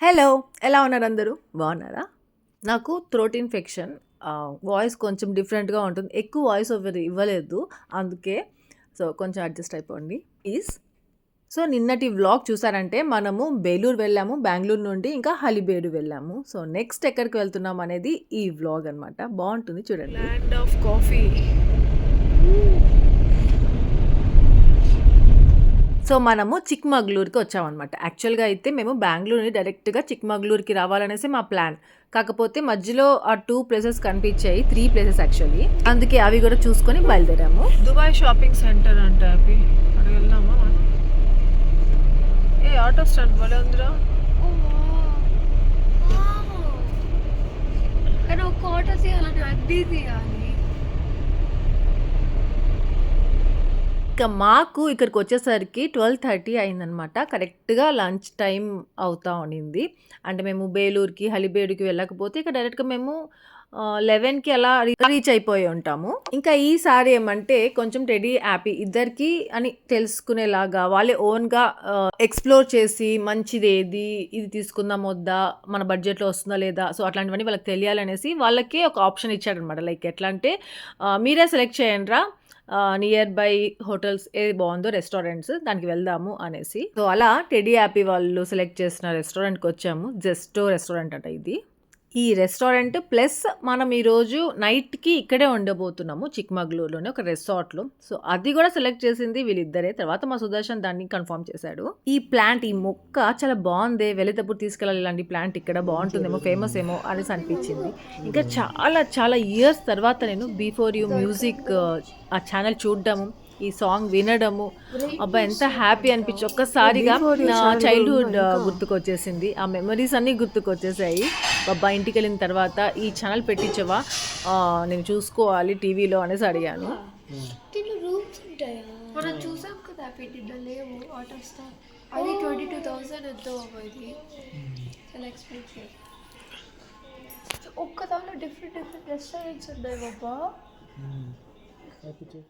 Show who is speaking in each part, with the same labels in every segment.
Speaker 1: Hello! ఎలా ఉన్నారు అందరూ? బాగున్నారా? నాకు థ్రోట్ ఇన్ఫెక్షన్. వాయిస్ కొంచెం డిఫరెంట్‌గా ఉంటుంది. ఎక్కువ వాయిస్ ఓవర్ ఇవ్వలేదు. అందుకే. సో, కొంచెం అడ్జస్ట్ అయిపోండి ప్లీజ్. సో, నిన్నటి వ్లాగ్ చూసారంటే మనము బేలూరు వెళ్ళాము. బెంగుళూరు నుండి ఇంకా హలిబేడు వెళ్ళాము. సో, నెక్స్ట్ ఎక్కడికి వెళ్తున్నాం అనేది ఈ వ్లాగ్ అనమాట. బాగుంటుంది చూడండి.
Speaker 2: Land of coffee.
Speaker 1: సో, మనము చిక్మగళూరుకి వచ్చామనమాట. యాక్చువల్‌గా అయితే మేము బెంగుళూరు నుండి డైరెక్ట్‌గా చిక్మగళూరుకి రావాలనేసి మా ప్లాన్. కాకపోతే మధ్యలో ఆ 2 ప్లేసెస్ కనిపించాయి. 3 ప్లేసెస్ యాక్చువల్లీ. అందుకే అవి కూడా చూసుకొని బయలుదేరాము.
Speaker 2: దుబాయ్ షాపింగ్ సెంటర్ అంట అవి. అక్కడ వెళ్దామా మనం? ఏ ఆటో స్టాండ్ భలే ఉందిరా.
Speaker 3: కానీ ఒక ఆటో తీయాలని అద్దీ తీయాలి.
Speaker 1: ఇక మాకు ఇక్కడికి వచ్చేసరికి 12:30 అయిందనమాట. కరెక్ట్‌గా లంచ్ టైం అవుతా ఉండింది. అంటే మేము బేలూరుకి, హలిబేడుకి వెళ్ళకపోతే ఇక డైరెక్ట్‌గా మేము 11కి అలా రీచ్ అయిపోయి ఉంటాము. ఇంకా ఈసారి ఏమంటే కొంచెం టెడ్డీ, యాపీ ఇద్దరికీ అని తెలుసుకునేలాగా వాళ్ళే ఓన్‌గా ఎక్స్‌ప్లోర్ చేసి మంచిదేది, ఇది తీసుకుందాం వద్దా, మన బడ్జెట్‌లో వస్తుందా లేదా, సో అట్లాంటివన్నీ వాళ్ళకి తెలియాలనేసి వాళ్ళకే ఒక ఆప్షన్ ఇచ్చాడనమాట. లైక్ ఎట్లా అంటే మీరే సెలెక్ట్ చేయండిరా నియర్ బై హోటల్స్ ఏది బాగుందో రెస్టారెంట్స్ దానికి వెళ్దాము అనేసి. సో అలా టెడ్డీ యాపీ వాళ్ళు సెలెక్ట్ చేసిన రెస్టారెంట్కి వచ్చాము. జెస్టో రెస్టారెంట్ అంట ఇది. ఈ రెస్టారెంట్ ప్లస్ మనం ఈరోజు నైట్కి ఇక్కడే ఉండబోతున్నాము చిక్మగళూరులోనే ఒక రిసార్ట్లో. సో అది కూడా సెలెక్ట్ చేసింది వీళ్ళిద్దరే. తర్వాత మా సుదర్శన్ దాన్ని కన్ఫర్మ్ చేశాడు. ఈ ప్లాంట్, ఈ మొక్క చాలా బాగుంది, వెళ్ళేటప్పుడు తీసుకెళ్ళాలి, ఇలాంటి ప్లాంట్ ఇక్కడ బాగుంటుందేమో, ఫేమస్ ఏమో అనేసి అనిపించింది. ఇంకా చాలా చాలా ఇయర్స్ తర్వాత నేను బిఫోర్ యూ మ్యూజిక్ ఆ ఛానల్ చూడడము, ఈ సాంగ్ వినడము, అబ్బా ఎంత హ్యాపీ అనిపించి ఒక్కసారిగా నా చైల్డ్హుడ్ గుర్తుకొచ్చేసింది. ఆ మెమరీస్ అన్నీ గుర్తుకొచ్చేసాయి. అబ్బా ఇంటికి వెళ్ళిన తర్వాత ఈ ఛానల్ పెట్టించవా, నేను చూసుకోవాలి టీవీలో అనేసి అడిగాను.
Speaker 3: రూమ్స్ ఉంటాయా? మనం చూసాం కదా పెట్టిద్దా, లేవు ఆటో స్టార్. అది 22,000 ఎంతో ఇది. చాలా ఎక్స్పెన్సివ్. ఒక్కదానిలో డిఫరెంట్ డిఫరెంట్ రెస్టారెంట్స్ ఉన్నాయి బాబా.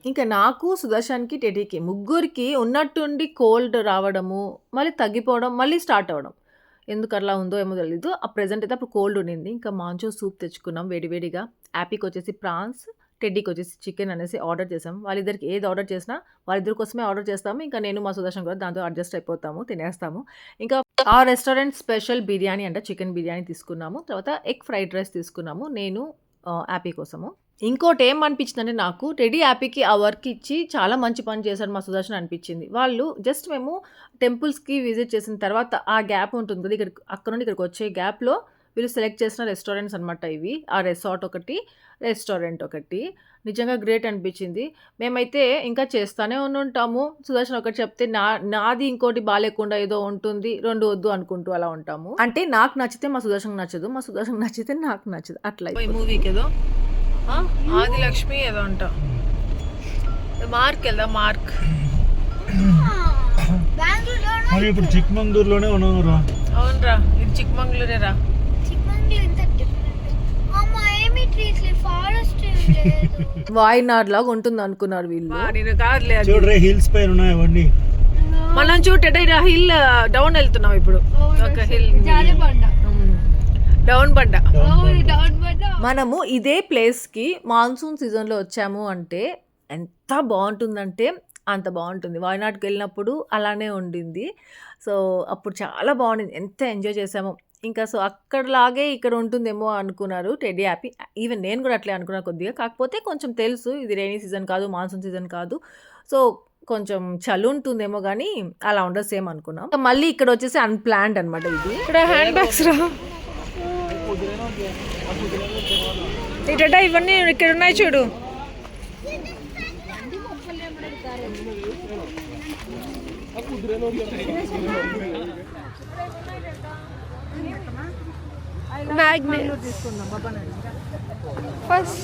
Speaker 1: ఇంకా నాకు, సుదర్శన్కి, టెడీకి ముగ్గురికి ఉన్నట్టుండి కోల్డ్ రావడము, మళ్ళీ తగ్గిపోవడం, మళ్ళీ స్టార్ట్ అవ్వడం. ఎందుకు అట్లా ఉందో ఏమో తెలీదు. ఆ ప్రెజెంట్ అయితే అప్పుడు కోల్డ్ ఉండింది. ఇంకా మాంచో సూప్ తెచ్చుకున్నాం వేడివేడిగా. యాపీకి వచ్చేసి ప్రాన్స్, టెడ్డీకి వచ్చేసి చికెన్ అనేసి ఆర్డర్ చేసాం. వాళ్ళిద్దరికి ఏది ఆర్డర్ చేసినా వాళ్ళిద్దరి కోసమే ఆర్డర్ చేస్తాము. ఇంకా నేను మా సుదర్శన్ కూడా దాంతో అడ్జస్ట్ అయిపోతాము, తినేస్తాము. ఇంకా ఆ రెస్టారెంట్ స్పెషల్ బిర్యానీ అంట, చికెన్ బిర్యానీ తీసుకున్నాము. తర్వాత ఎగ్ ఫ్రైడ్ రైస్ తీసుకున్నాము నేను యాపీ కోసము. ఇంకోటి ఏం అనిపించిందంటే నాకు టెడ్డీ యాపీకి ఆ వర్క్ ఇచ్చి చాలా మంచి పని చేశారు మా సుదర్శన్ అనిపించింది. వాళ్ళు జస్ట్ మేము టెంపుల్స్కి విజిట్ చేసిన తర్వాత ఆ గ్యాప్ ఉంటుంది కదా, ఇక్కడ అక్కడ నుండి ఇక్కడికి వచ్చే గ్యాప్లో వీళ్ళు సెలెక్ట్ చేసిన రెస్టారెంట్స్ అనమాట ఇవి. ఆ రిసార్ట్ ఒకటి, రెస్టారెంట్ ఒకటి. నిజంగా గ్రేట్ అనిపించింది. మేమైతే ఇంకా చేస్తూనే ఉంటాము. సుదర్శన్ ఒకటి చెప్తే నాది ఇంకోటి బాగాలేకుండా ఏదో ఉంటుంది, 2 వద్దు అనుకుంటూ అలా ఉంటాము. అంటే నాకు నచ్చితే మా సుదర్శన్ నచ్చదు, మా సుదర్శన్ నచ్చితే నాకు నచ్చదు, అట్లా.
Speaker 2: ఈ మూవీకి ఏదో ఆదిలక్ష్మి ఏదో అంట. మార్క్ వెళ్దా, మార్క్.
Speaker 4: మరి ఇప్పుడు చిక్మంగళూరులోనే ఉన్నావురా.
Speaker 2: అవునరా, ఇది చిక్మంగళూరేరా.
Speaker 1: వాయినాడ్ లాగా ఉంటుంది అనుకున్నారు వీళ్ళు.
Speaker 2: నేను కాదులే అది.
Speaker 4: చూడరే హిల్స్ పైన ఉన్నాయి అవన్నీ.
Speaker 2: మనం చూడట హిల్ డౌన్ వెళ్తున్నాం ఇప్పుడు. ఒక హిల్ డౌన్ బండ.
Speaker 1: మనము ఇదే ప్లేస్కి మాన్సూన్ సీజన్లో వచ్చాము అంటే ఎంత బాగుంటుందంటే అంత బాగుంటుంది. వాయనాడ్కి వెళ్ళినప్పుడు అలానే ఉండింది. సో అప్పుడు చాలా బాగుండింది, ఎంత ఎంజాయ్ చేసాము. ఇంకా సో అక్కడలాగే ఇక్కడ ఉంటుందేమో అనుకున్నారు టెడ్డీ యాపీ. ఈవెన్ నేను కూడా అట్లే అనుకున్నా కొద్దిగా. కాకపోతే కొంచెం తెలుసు ఇది రైనీ సీజన్ కాదు, మాన్సూన్ సీజన్ కాదు, సో కొంచెం చలి ఉంటుందేమో కానీ అలా ఉండదు సేమ్ అనుకున్నాం. మళ్ళీ ఇక్కడ వచ్చేసి అన్ప్లాన్డ్ అనమాట ఇది.
Speaker 2: ఇక్కడ హ్యాండ్ బ్యాగ్స్ రా, ఇట ఇవన్నీ ఇక్కడ ఉన్నాయి చూడు.
Speaker 3: First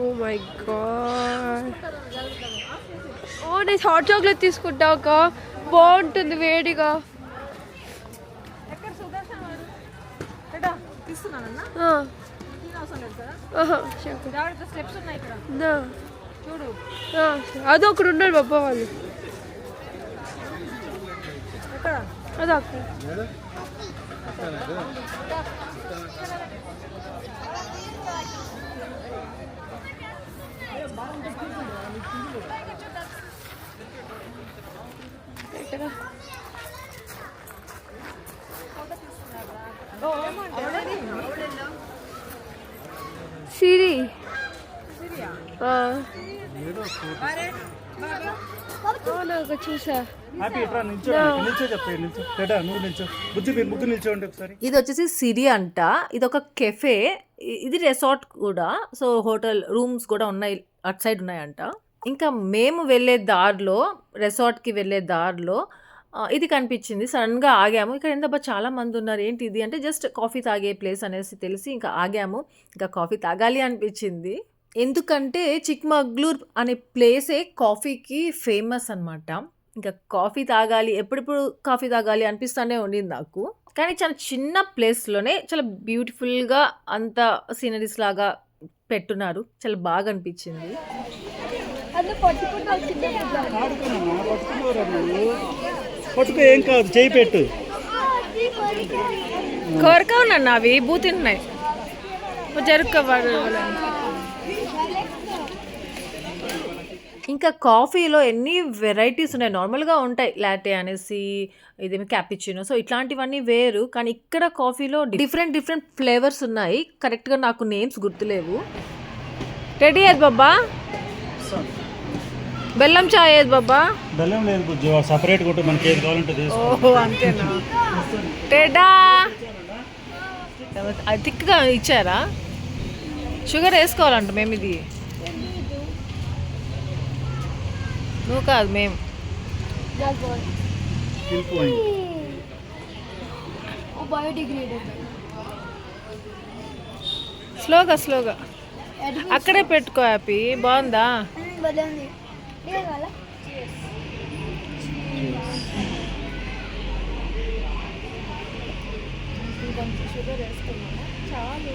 Speaker 3: oh my god. Oh నేను హాట్ చాక్లెట్ తీసుకుంటా ఒక, బాగుంటుంది వేడిగా. అది ఒకడు ఉన్నాడు బాబా వాళ్ళు. అది అక్కడ సిరి చూసా
Speaker 4: హ్యాపీ ఇట్రా నిల్చో నిల్చో చెప్తాయి నిల్చో టెడా నువ్వు నిల్చో బుజ్జి మీరు ముగ్గురు నిల్చోండి ఒకసారి.
Speaker 1: ఇది వచ్చేసి సిరి అంట. ఇది ఒక కెఫే. ఇది రిసార్ట్ కూడా. సో హోటల్ రూమ్స్ కూడా ఉన్నాయి, అటు సైడ్ ఉన్నాయంట. ఇంకా మేము వెళ్ళే దారిలో, రిసార్ట్కి వెళ్ళే దారిలో ఇది కనిపించింది. సడన్గా ఆగాము. ఇక్కడ ఏందబ్బా చాలా మంది ఉన్నారు, ఏంటి ఇది అంటే జస్ట్ కాఫీ తాగే ప్లేస్ అనేసి తెలిసి ఇంకా ఆగాము. ఇంకా కాఫీ తాగాలి అనిపించింది. ఎందుకంటే చిక్మగళూరు అనే ప్లేసే కాఫీకి ఫేమస్ అనమాట. ఇంకా కాఫీ తాగాలి, ఎప్పుడెప్పుడు కాఫీ తాగాలి అనిపిస్తూనే ఉండింది నాకు. కానీ చాలా చిన్న ప్లేస్లోనే చాలా బ్యూటిఫుల్గా అంత సీనరీస్ లాగా పెట్టున్నారు. చాలా బాగా అనిపించింది.
Speaker 4: పట్టుకో ఏం కాదు, చేయి పెట్టు.
Speaker 2: కోరక ఉన్నా అవి బూతున్నాయి జరుక్కోవాలి.
Speaker 1: ఇంకా కాఫీలో ఎన్ని వెరైటీస్ ఉన్నాయి. నార్మల్గా ఉంటాయి లాటే అనేసి, ఇదేమి క్యాపిచినో, సో ఇట్లాంటివన్నీ వేరు. కానీ ఇక్కడ కాఫీలో డిఫరెంట్ ఫ్లేవర్స్ ఉన్నాయి. కరెక్ట్గా నాకు నేమ్స్ గుర్తులేవు.
Speaker 2: రెడీ అయ్యేది బాబా, బెల్లం చాయ్ అయ్యేది బాబా.
Speaker 4: బెల్లం లేదు బుజ్జి, సపరేట్ కొట్టు, మనకి ఏది కావాలంటే తీసుకో.
Speaker 2: ఓహో అంతేనా. టెడా అది థిక్గా ఇచ్చారా? షుగర్ వేసుకోవాలంట మేము. ఇది నువ్వు కాదు మేము.
Speaker 3: బయోడిగ్రేడబుల్.
Speaker 2: స్లోగా అక్కడే పెట్టుకో. హ్యాపీ బాగుందా?
Speaker 1: షుగర్ వేసుకున్నాను చాలు.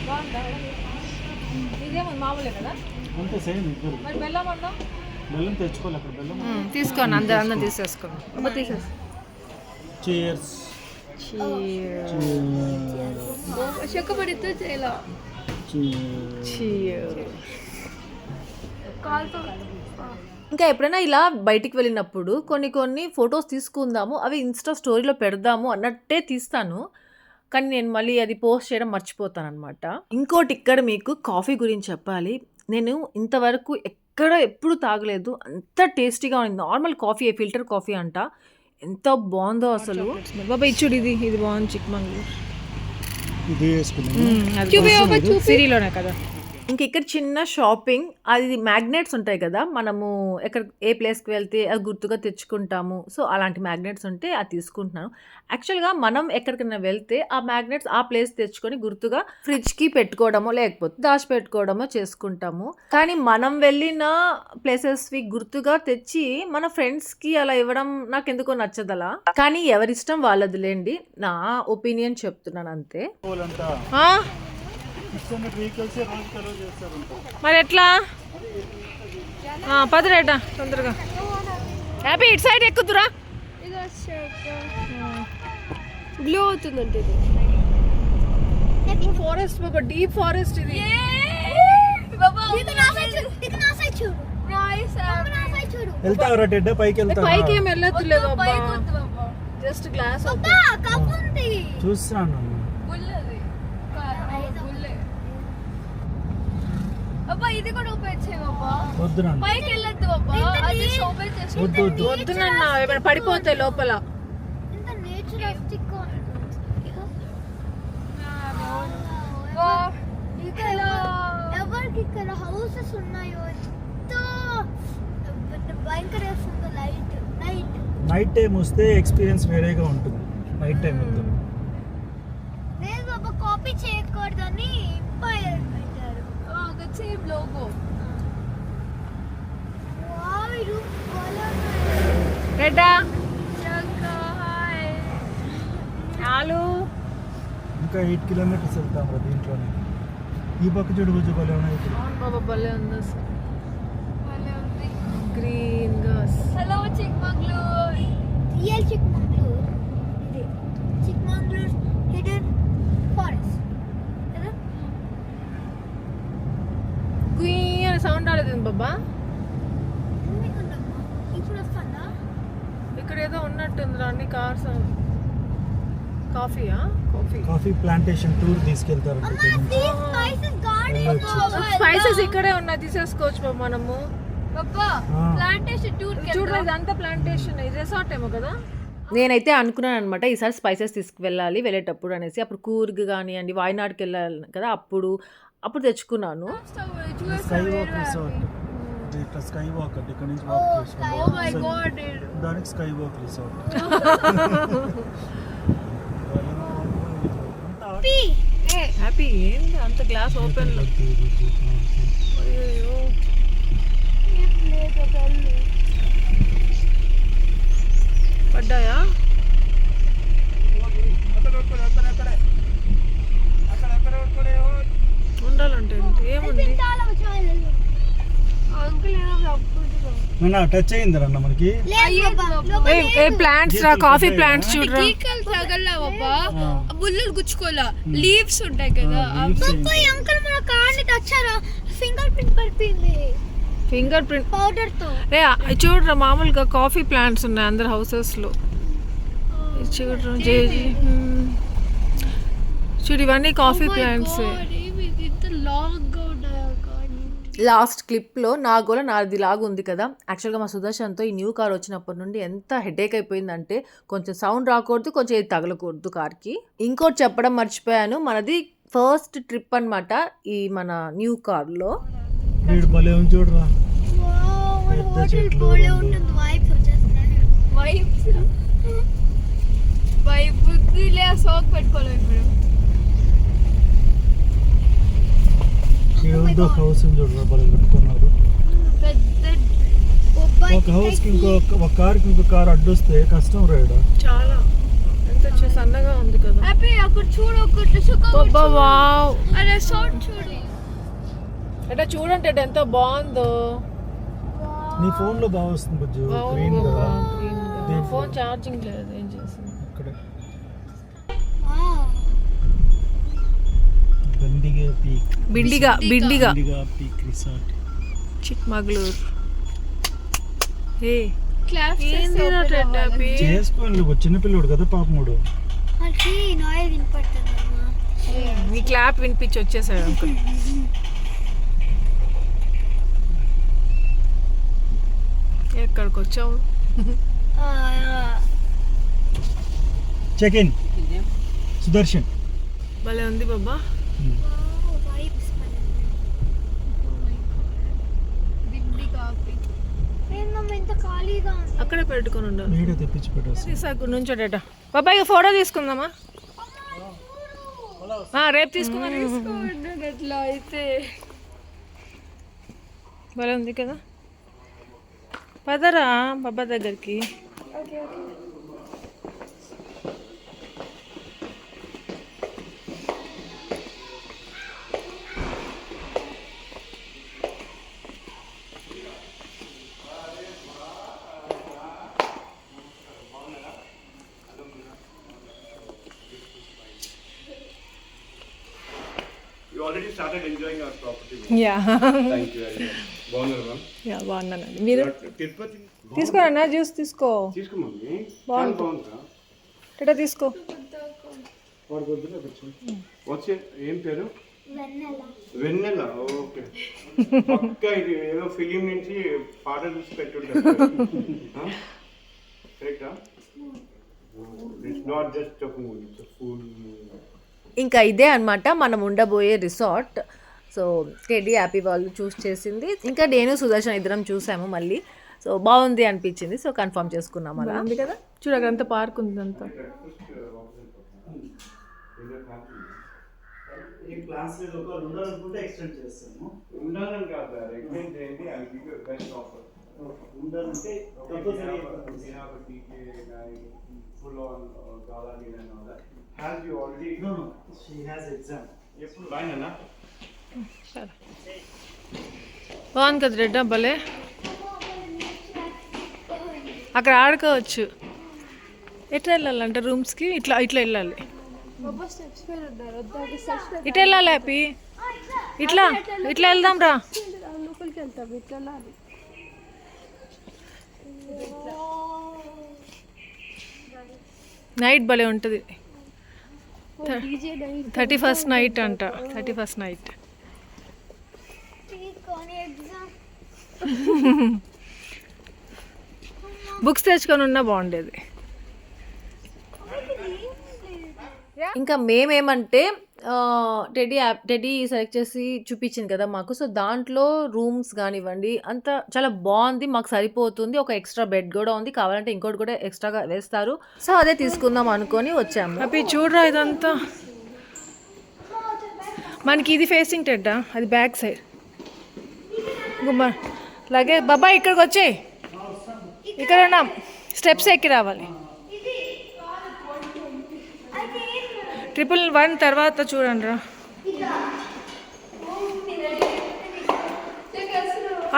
Speaker 1: బాగుందా? ఇదేమో మామూలే కదా.
Speaker 4: అంతే సేమ్ ఇద్దరు.
Speaker 1: మరి బెల్లం అన్నా
Speaker 4: బెల్లం తెచ్చుకోవాలి అక్కడ. బెల్లం
Speaker 2: తీసుకోండి, అందరం తీసేసుకోండి.
Speaker 4: చీర్స్.
Speaker 3: చెక్కబడితో చేయాల కాల్తో.
Speaker 1: ఇంకా ఎప్పుడైనా ఇలా బయటికి వెళ్ళినప్పుడు కొన్ని ఫొటోస్ తీసుకుందాము, అవి ఇన్స్టా స్టోరీలో పెడదాము అన్నట్టే తీస్తాను. కానీ నేను మళ్ళీ అది పోస్ట్ చేయడం మర్చిపోతాను అనమాట. ఇంకోటి ఇక్కడ మీకు కాఫీ గురించి చెప్పాలి. నేను ఇంతవరకు ఎప్పుడు తాగలేదు, అంత టేస్టీగా ఉంది. నార్మల్ కాఫీ, ఫిల్టర్ కాఫీ అంట, ఎంత బాగుందో అసలు.
Speaker 2: బాబా ఇచ్చుడు, ఇది బాగుంది. చిక్మంగళూరు
Speaker 4: ఇది వేసుకున్నాను.
Speaker 2: సిరిలోనే కదా.
Speaker 1: ఇంక ఇక్కడ చిన్న షాపింగ్, అది మ్యాగ్నెట్స్ ఉంటాయి కదా, మనము ఏ ప్లేస్కి వెళ్తే అది గుర్తుగా తెచ్చుకుంటాము. సో అలాంటి మ్యాగ్నెట్స్ ఉంటే అది తీసుకుంటున్నాను. యాక్చువల్గా మనం ఎక్కడికైనా వెళ్తే ఆ మ్యాగ్నెట్స్ ఆ ప్లేస్ తెచ్చుకొని గుర్తుగా ఫ్రిడ్జ్కి పెట్టుకోవడమో లేకపోతే దాచిపెట్టుకోవడమో చేసుకుంటాము. కానీ మనం వెళ్ళిన ప్లేసెస్వి గుర్తుగా తెచ్చి మన ఫ్రెండ్స్కి అలా ఇవ్వడం నాకు ఎందుకో నచ్చదు అలా. కానీ ఎవరిష్టం వాళ్ళదిలేండి, నా ఒపీనియన్ చెప్తున్నాను అంతే.
Speaker 2: మరి ఎట్లా? పదరేటా తొందరగా. హ్యాపీ ఇటు సైడ్ ఎక్కుతురా.
Speaker 3: గ్లో అవుతుందంటే
Speaker 2: ఇది ఫారెస్ట్ బాబా, డీప్ ఫారెస్ట్ ఇది.
Speaker 4: వెళ్తావరా టెడ్డా? పైకి వెళ్తావా?
Speaker 2: పైకి ఏం వెళ్ళొద్దులే బాబా, జస్ట్ గ్లాస్
Speaker 4: చూస్తున్నాను.
Speaker 3: ఇది కూడా ఓపెన్ చేయ బాబా.
Speaker 4: వద్దు నాన్న,
Speaker 3: పైకి వెళ్ళొద్దు బాబా, అది ఓపెన్ చేసి
Speaker 4: వద్దు వద్దు.
Speaker 2: వద్దు నాన్న, ఏమైనా పడిపోతాయి లోపల.
Speaker 3: ఇంత నేచురలిస్టిక్ ఇక్కడ ఎవరికి ఇక్కడ హౌసెస్ ఉన్నాయో ఎంతో భయంకర లైట్
Speaker 4: నైట్ టైం వస్తే ఎక్స్పీరియన్స్ వేరేగా ఉంటుంది. నైట్ టైం వద్దు.
Speaker 3: నేను బాబా కాపీ చేయకూడదని పెట్టారు. Same logo. వావ్, ఇది
Speaker 2: రెడ్డా చాలు.
Speaker 4: ఇంకా 8 కిలోమీటర్స్ వెళ్తాం రా దీంట్లోనే. ఈ పక్క చూడు బుజ్జి, భలే ఉన్నాయి ఇక్కడ.
Speaker 2: బాబా భలే ఉంది అసలు, గ్రీన్ గా.
Speaker 3: హలో చిక్మంగళూరు.
Speaker 2: ఇక్కడ ఏదో ఉన్నట్టుంది అన్ని కార్స్. కాఫీయా?
Speaker 4: కాఫీ ప్లాంటేషన్ టూర్ తీసుకెళ్తారంట ఇక్కడ నుంచి.
Speaker 2: స్పైసెస్ ఇక్కడే ఉన్నాయి, తీసేసుకోవచ్చు బాబు మనము.
Speaker 3: ప్లాంటేషన్ టూర్
Speaker 2: చూడలేదు, ఇదంతా ప్లాంటేషన్. ఇది రిసార్ట్ ఏమో కదా.
Speaker 1: నేనైతే అనుకున్నాను అనమాట ఈసారి స్పైసెస్ తీసుకువెళ్ళాలి వెళ్ళేటప్పుడు అనేసి. అప్పుడు కూర్గ్ కానివ్వండి, వాయనాడ్కి వెళ్ళాలి కదా, అప్పుడు తెచ్చుకున్నాను.
Speaker 4: Sky walk resort. ఇట్లా స్కై వాక్ అంటే ఇక్కడ నుంచి వాక్ చేసుకుంటాం. దానికి స్కై వాక్ రిసార్ట్.
Speaker 2: హ్యాపీ ఏంది అంత గ్లాస్ ఓపెన్ లో? అయ్యో పడ్డాయా? ఉండాలంటే ఏముంది?
Speaker 4: టచ్ అయిందిరా అన్న మనకి.
Speaker 2: ప్లాంట్స్ రా, కాఫీ ప్లాంట్స్ చూడరా.
Speaker 3: ముళ్ళు గుచ్చుకోలా, లీవ్స్ ఉంటాయి కదా. అంకుల్ మన కార్ని టచ్చారా, ఫింగర్ ప్రింట్ పడిపోయింది.
Speaker 2: ఫింగర్ ప్రింట్
Speaker 3: పౌడర్ తో.
Speaker 2: రే చూడరా, మామూలుగా కాఫీ ప్లాంట్స్ ఉన్నాయి అందరు హౌసెస్ లో. చూడరా జేజీ, చూడు ఇవన్నీ కాఫీ ప్లాంట్స్.
Speaker 1: లాస్ట్ క్లిప్లో నా గోల నాది లాగా ఉంది కదా. యాక్చువల్గా మా సుదర్శన్తో ఈ న్యూ కార్ వచ్చినప్పటి నుండి ఎంత హెడేక్ అయిపోయిందంటే, కొంచెం సౌండ్ రాకూడదు, కొంచెం ఏది తగలకూడదు కార్కి. ఇంకోటి చెప్పడం మర్చిపోయాను, మనది ఫస్ట్ ట్రిప్ అనమాట ఈ మన న్యూ కార్లో.
Speaker 4: భలే ఉంది చూడరా, పెద్ద చెట్లు.
Speaker 3: సోక్ పెట్టుకోలేదు ఇప్పుడు.
Speaker 4: ఏదో హౌస్ చూడరా, భలే కట్టుకున్నారు. ఒక హౌస్ కి ఒక కార్ కి ఇంకో కార్ అడ్డొస్తే కష్టం రాయడా.
Speaker 2: చాలా ఎంత సన్నగా ఉంది కదా.
Speaker 3: అక్కడ చూడు, ఒకటి
Speaker 2: వావ్,
Speaker 3: రిసార్ట్ చూడు.
Speaker 2: అంటే చూడండి ఎంత బాగుందో.
Speaker 4: నీ ఫోన్ లో బాగా వస్తుంది బుజ్జు, గ్రీన్ గా.
Speaker 2: ఫోన్ ఛార్జింగ్ లేదు, ఏం చేస్తుంది
Speaker 4: ఇక్కడే. బిండిగా పీక్ రిసార్ట్,
Speaker 2: చిక్మగళూరు.
Speaker 4: చేసుకోండి, చిన్నపిల్లడు కదా పాపముడు.
Speaker 2: మీ క్లాప్ వినిపించి వచ్చేసాడు అంకుల్. ఎక్కడికి వచ్చావు?
Speaker 4: Check in Sudarshan.
Speaker 2: భలే ఉంది బాబా. అక్కడే పెట్టుకొని ఉండాలి.
Speaker 4: వీడియో తెప్పించి పెట్టేసి
Speaker 2: నుంచోట బాబాయ్ ఫోటో తీసుకుందామా? రేపు తీసుకుందాం.
Speaker 3: ఎట్లా అయితే
Speaker 2: భలే ఉంది కదా. పదరా బాబా దగ్గరికి.
Speaker 5: You already started enjoying our property.
Speaker 2: Yeah
Speaker 5: Thank you very much. బాగున్నారు మ్యామ్.
Speaker 2: యా బాగున్నానండి. మీరు
Speaker 5: తిరుపతి
Speaker 2: తీసుకోరన్నా, జ్యూస్ తీసుకో.
Speaker 5: తీసుకో మమ్మీ.
Speaker 2: బాగుంది.
Speaker 5: బాగుందా?
Speaker 2: టేటా తీసుకో.
Speaker 5: వాడు వద్దులే వచ్చే. ఏం పేరు? వెన్నెల. ఓకే. పక్కా ఇది ఏదో ఫిలిం నుంచి పాట చూసి పెట్టుంటారు. కరెక్టా? It's not just a movie, it's a full.
Speaker 1: ఇంకా ఇదే అనమాట మనం ఉండబోయే రిసార్ట్. సో టెడ్డీ హ్యాపీ వాళ్ళు చూస్ చేసింది, ఇంకా నేను సుదర్శన్ ఇద్దరం చూసాము మళ్ళీ. సో బాగుంది అనిపించింది, సో కన్ఫర్మ్ చేసుకున్నాం. అలా
Speaker 2: ఉంది కదా, చూడ అక్కడ పార్క్ ఉంది అంతా.
Speaker 4: ఈ ప్లాన్స్ లో ఒక ఉండాలనుకుంటే ఎక్స్టెండ్ చేస్తాము.
Speaker 5: ఉండాలని కాదు, ఎక్స్టెండ్ చేయండి. I give you best offer.
Speaker 4: ఉండాలంటే
Speaker 5: ఫుల్ ఆన్ కావాలి and all that. Has you already?
Speaker 4: No no, she has exam.
Speaker 5: ఎప్పుడు బాయ్నా?
Speaker 2: సరే బాగుంది కదా రెడ్డా, భలే. అక్కడ ఆడుకోవచ్చు. ఎట్లా వెళ్ళాలంటే రూమ్స్కి ఇట్లా ఇట్లా వెళ్ళాలి. ఇట్లా వెళ్ళాలి హ్యాపీ, ఇట్లా ఇట్లా వెళ్దాం రా.
Speaker 3: లోపలికి వెళ్తాం, ఇట్లా
Speaker 2: నైట్ భలే ఉంటుంది.
Speaker 3: డీజే నైట్
Speaker 2: 31st నైట్ అంట. 31st night. బుక్స్ తెచ్చుకొని ఉన్నా బాగుండేది.
Speaker 1: ఇంకా మేమేమంటే టెడీ సెలెక్ట్ చేసి చూపించింది కదా మాకు. సో దాంట్లో రూమ్స్ కానివ్వండి అంత చాలా బాగుంది, మాకు సరిపోతుంది. ఒక ఎక్స్ట్రా బెడ్ కూడా ఉంది, కావాలంటే ఇంకోటి కూడా ఎక్స్ట్రాగా వేస్తారు. సో అదే తీసుకుందాం అనుకొని వచ్చాము.
Speaker 2: అవి చూడరా ఇదంతా. మనకి ఇది ఫేసింగ్ టెడ్డా, అది బ్యాక్ సైడ్. అలాగే బాబాయ్ ఇక్కడికి వచ్చే, ఇక్కడ ఉన్నాం. స్టెప్స్ ఎక్కి రావాలి. 111 తర్వాత చూడండి రా.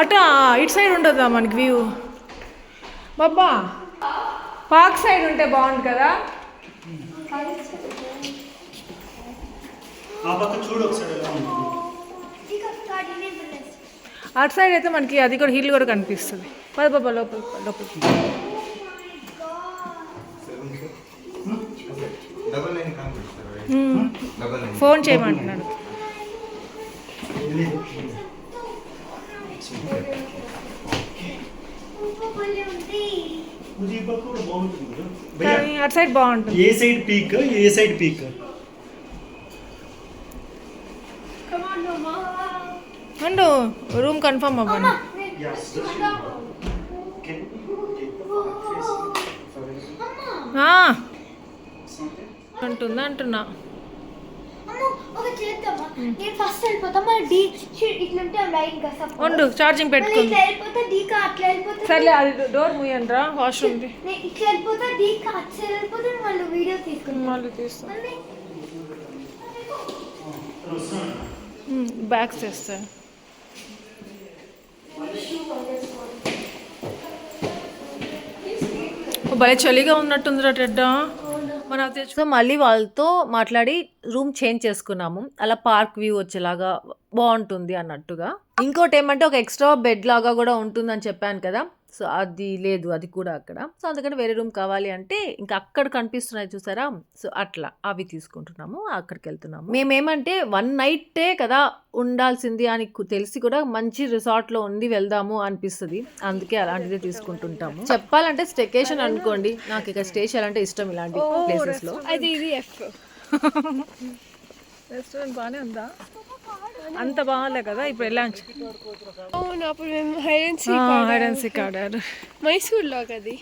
Speaker 2: అట ఇటు సైడ్ ఉండదా మనకి వ్యూ? బాబా పార్క్ సైడ్ ఉంటే బాగుంది కదా.
Speaker 4: ఆ పక్క చూడు ఒకసారి ఎలా ఉంటుంది.
Speaker 2: అటు సైడ్ అయితే మనకి అది కూడా హిల్ కూడా కనిపిస్తుంది. పద బాబా లోపల లోపల. ఫోన్ చేయమంటున్నాడు.
Speaker 4: ఈ పక్క కూడా బాగుంటుంది కదా.
Speaker 2: కానీ అటు సైడ్ బాగుంటుంది.
Speaker 4: ఏ సైడ్ పీక్, ఏ side peak?
Speaker 2: And room confirm అవ్వండి. అంటుందా అంటున్నా. ఉండు ఛార్జింగ్ పెట్టుకుంది. సర్లే అది డోర్ మూయండి రా. వాష్రూమ్ది మళ్ళీ తీస్తాను. బ్యాగ్స్ తెస్తాను. భలే చలిగా ఉన్నట్టుందిరా టెడ్డా. మన
Speaker 1: సో మళ్ళీ వాళ్ళతో మాట్లాడి రూమ్ చేంజ్ చేసుకున్నాము. అలా పార్క్ వ్యూ వచ్చేలాగా బాగుంటుంది అన్నట్టుగా. ఇంకోటి ఏమంటే ఒక ఎక్స్ట్రా బెడ్ లాగా కూడా ఉంటుందని చెప్పాను కదా. సో అది లేదు, అది కూడా అక్కడ. సో అందుకని వేరే రూమ్ కావాలి అంటే ఇంకా అక్కడ కనిపిస్తున్నాయి చూసారా. సో అట్లా అవి తీసుకుంటున్నాము, అక్కడికి వెళ్తున్నాము. మేమేమంటే 1 నైటే కదా ఉండాల్సింది అని తెలిసి కూడా మంచి రిసార్ట్లో ఉండి వెళ్దాము అనిపిస్తుంది. అందుకే అలాంటిదే తీసుకుంటుంటాము. చెప్పాలంటే స్టేకేషన్ అనుకోండి, నాకు ఇక స్టే చేయాలంటే ఇష్టం ఇలాంటి ప్లేసెస్ లో.
Speaker 3: అది ఇది ఎఫ్
Speaker 2: రెస్టారెంట్ బాగానే ఉందా? అంత బాగాలే కదా ఇప్పుడు ఎలా.
Speaker 3: అవును, అప్పుడు మేము హైడ్ అండ్ సీక్
Speaker 2: ఆడారు
Speaker 3: మైసూర్లో అది.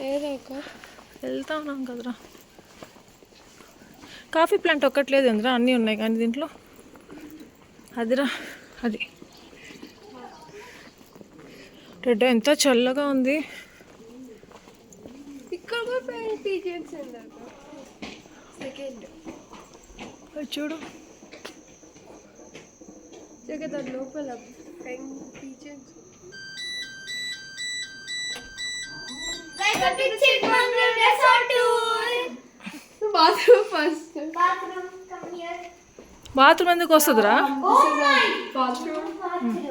Speaker 3: ఏదో ఒక
Speaker 2: వెళ్తా ఉన్నాం కదరా. కాఫీ ప్లాంట్ ఒక్కట్లేదు ఎందురా, అన్నీ ఉన్నాయి కానీ దీంట్లో. అదిరా అది టెడ్డ ఎంత చల్లగా ఉంది.
Speaker 3: ఇక్కడ కూడా పీజియన్స్ సెకండ్
Speaker 2: చూడు
Speaker 3: దాని లోపల పీజియన్స్. Bathroom first.
Speaker 2: బాత్రూమ్ ఎందుకు వస్తుందిరా?
Speaker 3: బాత్రూమ్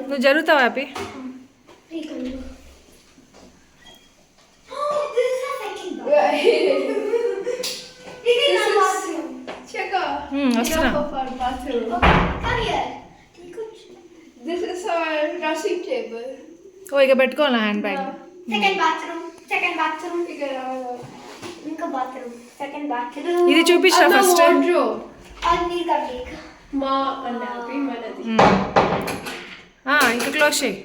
Speaker 2: నువ్వు జరుగుతావా హ్యాపీ? వస్తున్నా.
Speaker 3: This is our dressing table.
Speaker 2: ఓ ఇక పెట్టుకోవాలా హ్యాండ్ బ్యాగ్?
Speaker 3: Second bathroom.
Speaker 2: ఇది చూపించరా ఫస్ట్.
Speaker 3: మా అన్నది మనది.
Speaker 2: ఇంకా క్లోజ్ చేయి.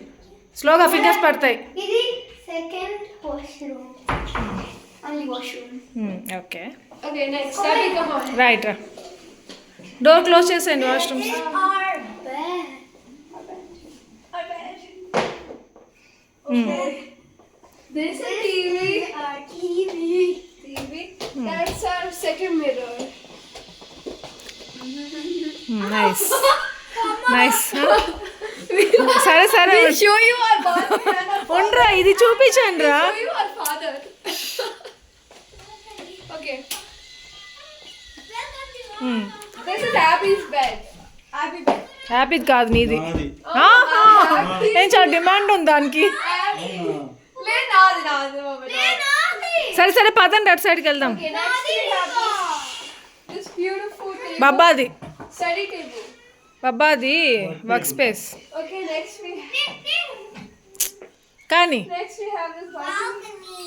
Speaker 2: స్లోగా ఫింగర్స్ పడతాయి.
Speaker 6: ఇది second washroom. Only washroom.
Speaker 2: Okay
Speaker 3: Okay, next. That is the hall.
Speaker 2: Right రా. డోర్ క్లోజ్ చేసేయండి washrooms.
Speaker 6: Our bed.
Speaker 3: This is TV.
Speaker 6: Our TV.
Speaker 3: That's our second mirror.
Speaker 2: Nice nice. సరే సరే
Speaker 3: Show you our bathroom.
Speaker 2: ఉండరా, ఇది చూపించండి రా.
Speaker 3: Show you our father. Okay. This is Abby's bed. Abby bed.
Speaker 2: Happy కాదు నీది.
Speaker 4: నాది.
Speaker 2: నేను చాలా డిమాండ్ ఉంది దానికి.
Speaker 3: లేదు నాది.
Speaker 2: సరే సరే పదండి అటు సైడ్కి వెళ్దాం.
Speaker 3: Okay, next we have this beautiful table.
Speaker 2: బాబాది
Speaker 3: Study table.
Speaker 2: బాబాది work space.
Speaker 3: Okay, next we
Speaker 2: కానీ
Speaker 3: have this balcony.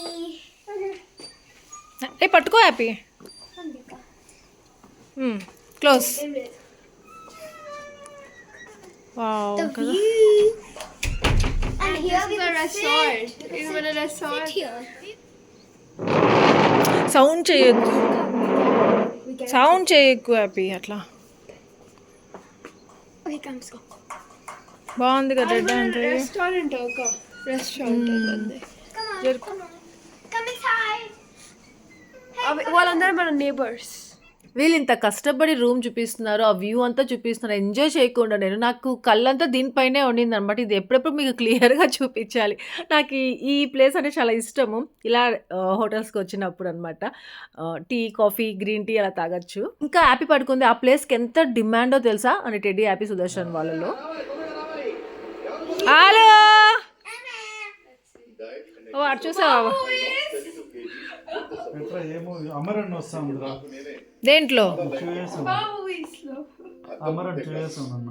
Speaker 3: Okay.
Speaker 2: పట్టుకో హ్యాపీ. క్లోజ్. వావ్ కదా.
Speaker 6: And here we
Speaker 3: The resort. Is it a resort?
Speaker 6: here.
Speaker 2: Sound చేయొద్దు, sound చేయకు happy. అట్లా
Speaker 6: Okay, come so.
Speaker 2: బాగుంది కదా. రెడ్ అంటే
Speaker 3: Restaurant okay. Restaurant ఉంది.
Speaker 6: Come inside.
Speaker 3: వాళ్ళందరూ మన neighbors.
Speaker 1: వీళ్ళు ఇంత కష్టపడి రూమ్ చూపిస్తున్నారు, ఆ వ్యూ అంతా చూపిస్తున్నారు, ఎంజాయ్ చేయకుండా నాకు కళ్ళంతా దీనిపైనే ఉండింది అనమాట. ఇది ఎప్పుడెప్పుడు మీకు క్లియర్గా చూపించాలి. నాకు ఈ ప్లేస్ అంటే చాలా ఇష్టము. ఇలా హోటల్స్కి వచ్చినప్పుడు అనమాట. టీ, కాఫీ, గ్రీన్ టీ అలా తాగొచ్చు. ఇంకా హ్యాపీ పడుకుంది. ఆ ప్లేస్కి ఎంత డిమాండో తెలుసా అని టెడ్డీ హ్యాపీ సుదర్శన్ వాళ్ళలో.
Speaker 2: హలో ఓ అటు చూసావా
Speaker 4: ఎట్లా ఏమో అమరన్ వస్తాం రా.
Speaker 2: దేంట్లో?
Speaker 4: చూసేసాం అమరన్ చూసేసాం అన్న.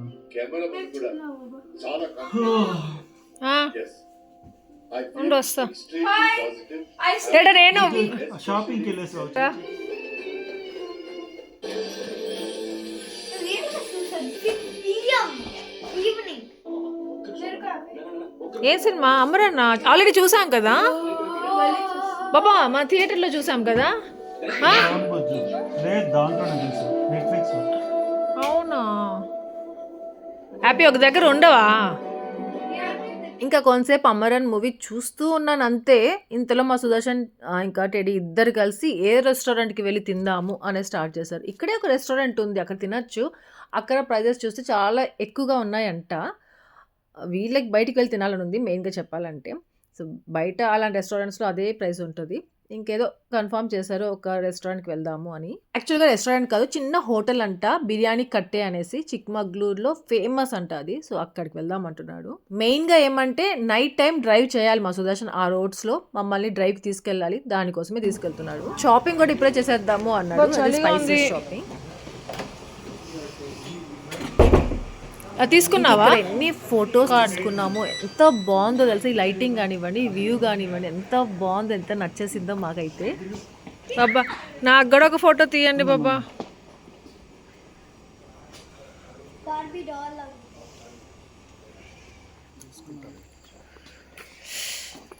Speaker 2: ఉండు వస్తా. డాడీ నేను
Speaker 4: షాపింగ్కి వెళ్ళేసి వచ్చా.
Speaker 6: Evening.
Speaker 2: ఏ సినిమా? అమరన్న ఆల్రెడీ చూసాం కదా బాబా, మా థియేటర్లో చూసాం కదా.
Speaker 4: లేదు దాంట్లోనే చూసాం, నెట్ఫ్లిక్స్.
Speaker 2: అవునా? హ్యాపీ ఒక దగ్గర ఉండవా?
Speaker 1: ఇంకా కొంతసేపు అమరన్ మూవీ చూస్తూ ఉన్నాను అంతే. ఇంతలో మా సుదర్శన్ ఇంకా టెడీ ఇద్దరు కలిసి ఏ రెస్టారెంట్కి వెళ్ళి తిందాము అనే స్టార్ట్ చేశారు. ఇక్కడే ఒక రెస్టారెంట్ ఉంది, అక్కడ తినచ్చు. అక్కడ ప్రైజెస్ చూస్తే చాలా ఎక్కువగా ఉన్నాయంట. వీళ్ళకి బయటికి వెళ్ళి తినాలని ఉంది మెయిన్గా చెప్పాలంటే. సో బయట అలాంటి రెస్టారెంట్స్లో అదే ప్రైస్ ఉంటుంది. ఇంకేదో కన్ఫర్మ్ చేశారు ఒక రెస్టారెంట్కి వెళ్దాము అని. యాక్చువల్గా రెస్టారెంట్ కాదు, చిన్న హోటల్ అంట, బిర్యానీ కట్టే అనేసి చిక్మగళూరులో ఫేమస్ అంట అది. సో అక్కడికి వెళ్దాం అంటున్నాడు. మెయిన్గా ఏమంటే నైట్ టైం డ్రైవ్ చేయాలి మా సుదర్శన్. ఆ రోడ్స్లో మమ్మల్ని డ్రైవ్కి తీసుకెళ్ళాలి, దానికోసమే తీసుకెళ్తున్నాడు. షాపింగ్ కూడా ఇప్పుడే చేసేద్దాము అన్నాడు, స్పైసెస్ షాపింగ్.
Speaker 2: తీసుకున్నావా?
Speaker 1: ఎన్ని ఫొటోస్ తీసుకున్నాము, ఎంత బాగుందో తెలుసా. ఈ లైటింగ్ కానివ్వండి, వ్యూ కానివ్వండి, ఎంత బాగుందో, ఎంత నచ్చేసిందో మాకైతే.
Speaker 2: బాబా నాకు కూడా ఒక ఫోటో తీయండి బాబా.
Speaker 6: Barbie doll.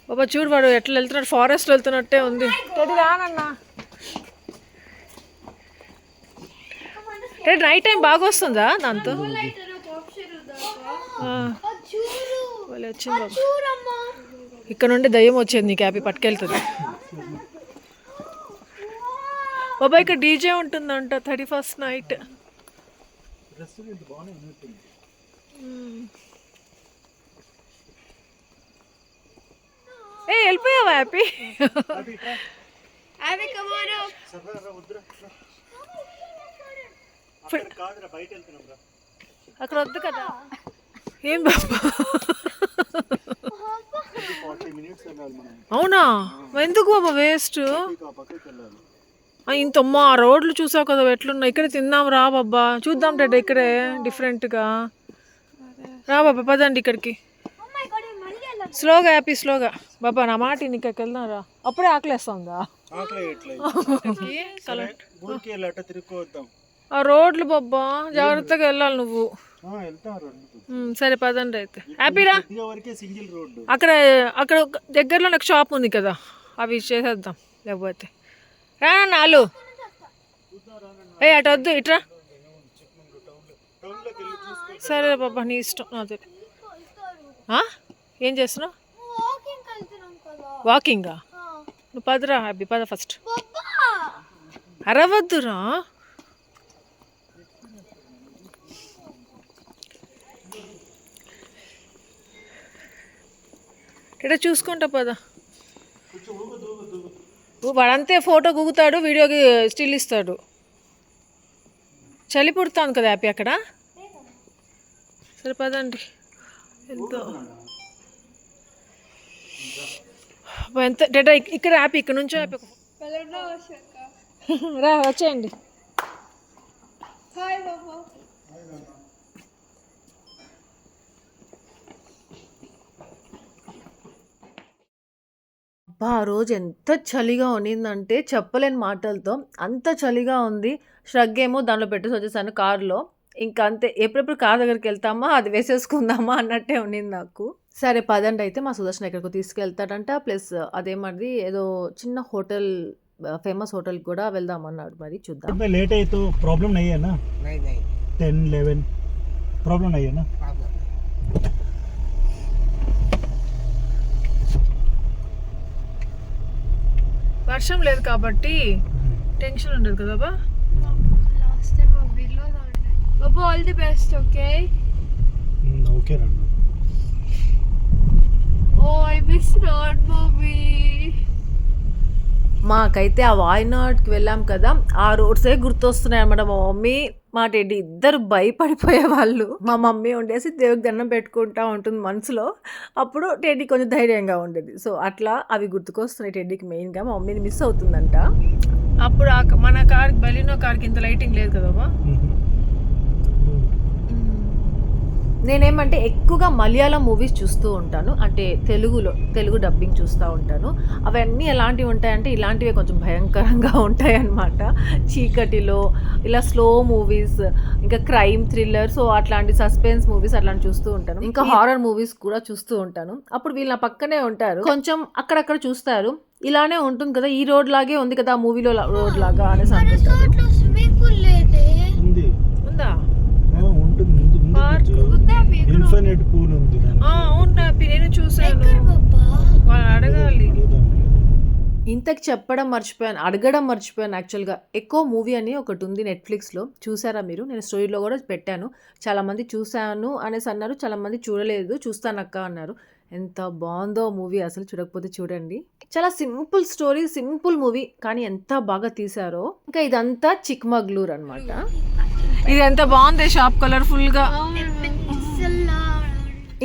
Speaker 2: బాబా చూడు వాడు ఎట్లా వెళ్తున్నాడు, ఫారెస్ట్ వెళ్తున్నట్టే ఉంది. రానన్నా నైట్ టైం బాగా వస్తుందా దాంతో? వాళ్ళు వచ్చింది బాబా. ఇక్కడ నుండి దయ్యం వచ్చేది నీకు హ్యాపీ పట్టుకెళ్తుంది బాబా. ఇక్కడ డీజే ఉంటుందంట 31st నైట్. ఏ వెళ్ళిపోయావా Happy?
Speaker 3: Abby, come on up.
Speaker 2: అక్కడ వద్దు కదా. ఏం బాబా అవునా? ఎందుకు బాబా వేస్ట్? ఇంతమ్మా ఆ రోడ్లు చూసావు కదా ఎట్లున్నా. ఇక్కడ తిందాం రా బాబా, చూద్దాం డాడీ ఇక్కడే డిఫరెంట్గా. రా బాబా పదండి ఇక్కడికి. స్లోగా హ్యాపీ స్లోగా బాబా, నా మాట ఇక్కడికి వెళ్దాం రా. అప్పుడే ఆకలేస్తుందా? ఆ రోడ్లు బాబా జాగ్రత్తగా వెళ్ళాలి నువ్వు. సరే పదండి అయితే. హ్యాపీరా అక్కడ అక్కడ దగ్గరలో నాకు షాప్ ఉంది కదా, అవి చేసేద్దాం. లేకపోతే రానా నాలు. ఏ అటు వద్దు ఇట్రా. సరే బాబా నీ ఇష్టం. నాది ఏం చేస్తున్నావు? వాకింగా? నువ్వు పదరా హ్యాపీ, పద ఫస్ట్. అరవద్దురా. ఇట్లా చూసుకుంటా పద. వాడంతే ఫోటో గూగుతాడు, వీడియోకి స్టిల్ ఇస్తాడు. చలి పుడుతుంది కదా హ్యాపీ అక్కడ. సరే పదండి. ఎంతో ఎంత డేటా ఇక్కడ యాప్ ఇక్కడ నుంచో యాప్ రా వచ్చేయండి.
Speaker 3: హాయ్ బాబా.
Speaker 1: అబ్బా! ఆ రోజు ఎంత చలిగా ఉన్నిందంటే చెప్పలేని మాటలతో. అంత చలిగా ఉంది. ష్రగ్ ఏమో దాంట్లో పెట్టేసి వచ్చేసాను కార్‌లో. ఇంక అంతే ఎప్పుడెప్పుడు కార్ దగ్గరికెళ్తామా, అది వేసేసుకుందామా అన్నట్టే ఉన్నింది నాకు. సరే పదండి అయితే మా సుదర్శన్ ఎక్కడికో తీసుకెళ్తాడంట. ప్లస్ అదేమది ఏదో చిన్న హోటల్ ఫేమస్ హోటల్‌కి కూడా వెళ్దామన్నాడు. మరి చూద్దాం.
Speaker 4: मैं लेट आई तो प्रॉब्लम नहीं है ना?
Speaker 7: नहीं नहीं
Speaker 4: 10 11 प्रॉब्लम नहीं है ना?
Speaker 7: प्रॉब्लम
Speaker 2: వర్షం లేదు కాబట్టి టెన్షన్ ఉండదు కదా బా.
Speaker 3: లాస్ట్ టైం ఆ వీడియోలో Baba all the best. Okay.
Speaker 4: Okay రా.
Speaker 3: Oh I miss rod movie.
Speaker 1: మాకైతే ఆ వాయనాడ్‌కి వెళ్ళాం కదా, ఆ రోడ్సే గుర్తొస్తున్నాయి అన్నమాట. మా మమ్మీ, మా టెడ్డీ ఇద్దరు భయపడిపోయేవాళ్ళు. మా మమ్మీ ఉండేసి దేవుడికి దండం పెట్టుకుంటా ఉంటుంది మనసులో. అప్పుడు టెడ్డీ కొంచెం ధైర్యంగా ఉండేది. సో అట్లా అవి గుర్తుకొస్తున్నాయి టెడ్డీకి మెయిన్‌గా. మా మమ్మీని మిస్ అవుతుందంట.
Speaker 2: అప్పుడు మన కార్కి బెలినో కార్కి ఇంత లైటింగ్ లేదు కదా బా.
Speaker 1: నేనేమంటే ఎక్కువగా మలయాళం మూవీస్ చూస్తూ ఉంటాను. అంటే తెలుగు డబ్బింగ్ చూస్తూ ఉంటాను. అవన్నీ ఎలాంటివి ఉంటాయంటే ఇలాంటివే కొంచెం భయంకరంగా ఉంటాయన్నమాట. చీకటిలో ఇలా స్లో మూవీస్, ఇంకా క్రైమ్ థ్రిల్లర్, సో అట్లాంటి సస్పెన్స్ మూవీస్ అట్లాంటి చూస్తూ ఉంటాను. ఇంకా హారర్ మూవీస్ కూడా చూస్తూ ఉంటాను. అప్పుడు వీళ్ళ పక్కనే ఉంటారు, కొంచెం అక్కడక్కడ చూస్తారు. ఇలానే ఉంటుంది కదా, ఈ రోడ్ లాగే ఉంది కదా మూవీలో రోడ్ లాగా అనేసి అనుకుంటారు.
Speaker 6: స్విమ్మింగ్ పూల్ లేదే.
Speaker 4: ఉంది.
Speaker 2: ఉందా?
Speaker 4: ఉంటుంది. ముందు ఇన్ఫినిట్ పూల్ ఉంది.
Speaker 2: అవును హ్యాపీ, నేను చూసాను. వాళ్ళు అడగాలి.
Speaker 1: ఇంతకు అడగడం మర్చిపోయాను యాక్చువల్గా. ఎకో మూవీ అని ఒకటి ఉంది నెట్ఫ్లిక్స్లో. చూసారా మీరు? నేను స్టోరీలో కూడా పెట్టాను. చాలామంది చూశాను అనేసి అన్నారు, చాలామంది చూడలేదు, చూస్తానక్క అన్నారు. ఎంత బాగుందో మూవీ, అసలు చూడకపోతే చూడండి. చాలా సింపుల్ స్టోరీ, సింపుల్ మూవీ, కానీ ఎంత బాగా తీశారో. ఇంకా ఇదంతా చిక్మగళూరు అనమాట.
Speaker 2: ఇది ఎంత బాగుంది, షాప్ కలర్ఫుల్గా.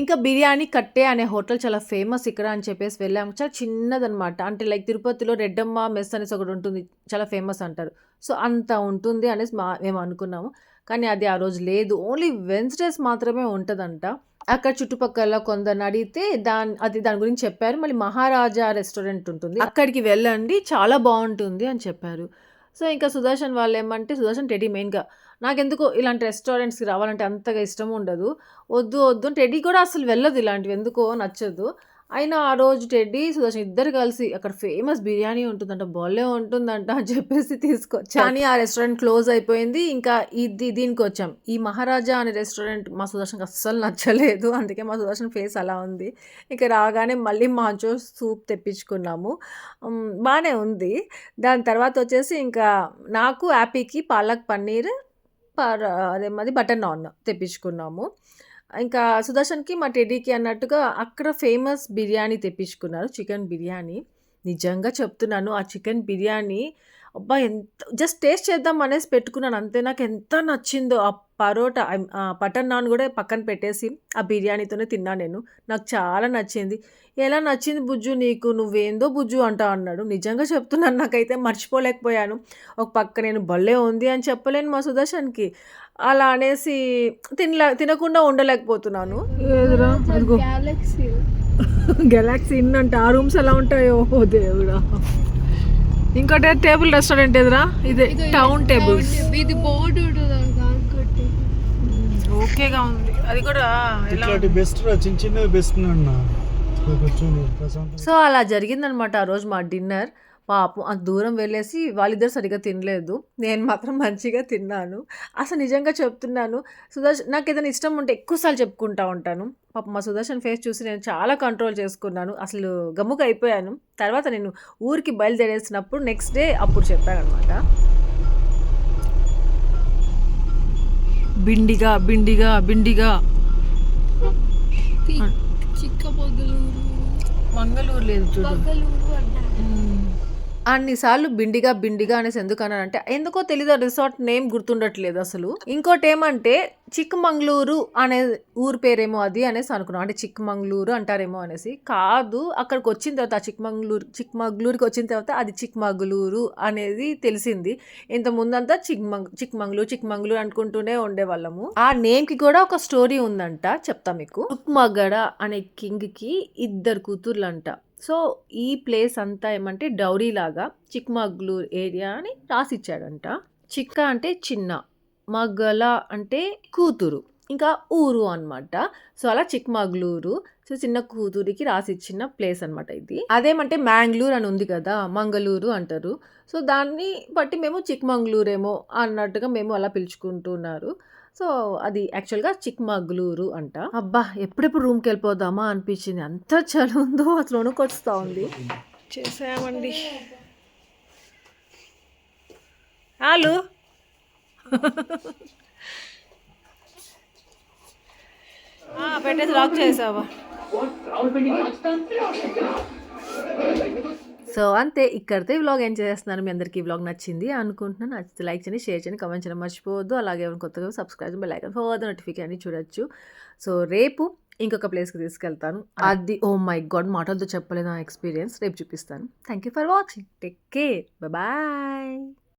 Speaker 1: ఇంకా బిర్యానీ కట్టే అనే హోటల్ చాలా ఫేమస్ ఇక్కడ అని చెప్పేసి వెళ్ళాము. చాలా చిన్నదనమాట. అంటే లైక్ తిరుపతిలో రెడ్డమ్మ మెస్ అనేసి ఒకటి ఉంటుంది, చాలా ఫేమస్ అంటారు. సో అంత ఉంటుంది అనేసి మేము అనుకున్నాము. కానీ అది ఆ రోజు లేదు, ఓన్లీ వెన్స్డేస్ మాత్రమే ఉంటుందంట. అక్కడ చుట్టుపక్కల కొందరిని అడిగితే దాని గురించి చెప్పారు. మళ్ళీ మహారాజా రెస్టారెంట్ ఉంటుంది, అక్కడికి వెళ్ళండి, చాలా బాగుంటుంది అని చెప్పారు. సో ఇంకా సుదర్శన్ వాళ్ళు ఏమంటే, సుదర్శన్ టెడ్డీ మెయిన్గా నాకెందుకో ఇలాంటి రెస్టారెంట్స్కి రావాలంటే అంతగా ఇష్టం ఉండదు, వద్దు టెడ్డీ కూడా అసలు వెళ్ళదు, ఇలాంటివి ఎందుకో నచ్చదు. అయినా ఆ రోజు టెడ్డీ సుదర్శన్ ఇద్దరు కలిసి అక్కడ ఫేమస్ బిర్యానీ ఉంటుందంట, భలే ఉంటుందంట అని చెప్పేసి తీసుకొచ్చాం. కానీ ఆ రెస్టారెంట్ క్లోజ్ అయిపోయింది. ఇంకా దీనికి వచ్చాం, ఈ మహారాజా అనే రెస్టారెంట్. మా సుదర్శన్కి అస్సలు నచ్చలేదు, అందుకే మా సుదర్శన్ ఫేస్ అలా ఉంది. ఇక రాగానే మళ్ళీ మాంచో సూప్ తెప్పించుకున్నాము, బాగానే ఉంది. దాని తర్వాత వచ్చేసి ఇంకా నాకు యాపీకి పాలక్ పన్నీర్ అదేమది బటర్ నాన్ తెప్పించుకున్నాము. ఇంకా సుదర్శన్కి మా టెడ్డీకి అన్నట్టుగా అక్కడ ఫేమస్ బిర్యానీ తెప్పించుకున్నారు, చికెన్ బిర్యానీ. నిజంగా చెప్తున్నాను, ఆ చికెన్ బిర్యానీ అబ్బా ఎంత జస్ట్ టేస్ట్ చేద్దాం అనేసి పెట్టుకున్నాను అంతే. నాకు ఎంత నచ్చిందో ఆ పరోటా, బటర్ నాన్ కూడా పక్కన పెట్టేసి ఆ బిర్యానీతోనే తిన్నా నేను. నాకు చాలా నచ్చింది. ఎలా నచ్చింది బుజ్జు నీకు, నువ్వేందో బుజ్జు అంటా అన్నాడు. నిజంగా చెప్తున్నాను, నాకైతే మర్చిపోలేకపోయాను. ఒక పక్క నేను భలే ఉంది అని చెప్పలేను మా సుదర్శన్కి, అలా అనేసి తినకుండా ఉండలేకపోతున్నాను. గెలాక్సీ ఇన్ అంటే ఆ రూమ్స్ ఎలా ఉంటాయో దేవుడా.
Speaker 2: ఇంకోటి టేబుల్ రెస్టారెంట్ ఎదురా, ఇదే టౌన్ టేబుల్స్.
Speaker 3: ఇది బోర్డు ఉంటుంది,
Speaker 2: ఓకేగా ఉంది అది కూడా.
Speaker 4: బెస్ట్ చిన్న బెస్ట్ అన్న.
Speaker 1: సో అలా జరిగిందనమాట ఆ రోజు మా డిన్నర్. పాపం అంత దూరం వెళ్ళేసి వాళ్ళిద్దరు సరిగ్గా తినలేదు, నేను మాత్రం మంచిగా తిన్నాను. అసలు నిజంగా చెప్తున్నాను, సుదర్శన్ నాకు ఏదైనా ఇష్టం ఉంటే ఎక్కువసార్లు చెప్పుకుంటూ ఉంటాను. పాపం మా సుదర్శన్ ఫేస్ చూసి నేను చాలా కంట్రోల్ చేసుకున్నాను, అసలు గమ్ముగా అయిపోయాను. తర్వాత నేను ఊరికి బయలుదేరేసినప్పుడు నెక్స్ట్ డే అప్పుడు చెప్పాను అనమాట.
Speaker 2: బిండిగా బిండిగా బిండిగా
Speaker 3: చిక్కమగళూరు,
Speaker 2: మంగళూరు లేదు చూడు.
Speaker 3: మంగళూరు అన్నారు.
Speaker 1: అన్నిసార్లు బిండిగా బిండిగా అనేసి ఎందుకు అన్నానంటే ఎందుకో తెలీదు, ఆ రిసార్ట్ నేమ్ గుర్తుండట్లేదు అసలు. ఇంకోటి ఏమంటే చిక్మంగళూరు అనే ఊరు పేరేమో అది అనేసి అనుకున్నాం, అంటే చిక్మంగళూరు అంటారేమో అనేసి. కాదు, అక్కడికి వచ్చిన తర్వాత ఆ చిక్మంగళూరుకి వచ్చిన తర్వాత అది చిక్మగళూరు అనేది తెలిసింది. ఇంత ముందంతా చిక్మంగళూరు అనుకుంటూనే ఉండేవాళ్ళము. ఆ నేమ్ కి కూడా ఒక స్టోరీ ఉందంట, చెప్తా మీకు. రుక్మగడ అనే కింగ్ కి 2 కూతుర్లు అంట. సో ఈ ప్లేస్ అంతా ఏమంటే డౌరీ లాగా చిక్మగళూరు ఏరియా అని రాసిచ్చాడంట. చిక్క అంటే చిన్న, మగల అంటే కూతురు, ఇంకా ఊరు అన్నమాట. సో అలా చిక్మగళూరు, సో చిన్న కూతురికి రాసిచ్చిన ప్లేస్ అన్నమాట ఇది. అదేమంటే మ్యాంగ్లూర్ అని ఉంది కదా, మంగళూరు అంటారు. సో దాన్ని బట్టి మేము చిక్మంగళూరేమో అన్నట్టుగా మేము అలా పిలుచుకుంటున్నారు. సో అది యాక్చువల్గా చిక్మగళూరు అంట. అబ్బా, ఎప్పుడెప్పుడు రూమ్కి వెళ్ళిపోదామా అనిపించింది, అంత చలి ఉందో అసలు వణుకొస్తా ఉంది.
Speaker 2: చేసామండి. ఆలు పెట్టేసి లాక్ చేసావా?
Speaker 1: సో అంతే, ఇక్కడితే వ్లాగ్ ఏం చేస్తున్నారు. మీ అందరికీ ఈ వ్లాగ్ నచ్చింది అనుకుంటున్నాను. నచ్చితే లైక్ చేయండి, షేర్ చేయండి, కామెంట్ చేయడం మర్చిపోవద్దు. అలాగే కొత్తగా subscribe bell icon for notification చూడొచ్చు. సో రేపు ఇంకొక ప్లేస్కి తీసుకెళ్తాను. అది ఓ మై గాడ్, మాటలతో చెప్పలేదు నా ఎక్స్పీరియన్స్. రేపు చూపిస్తాను. Thank you for watching. Take care, bye.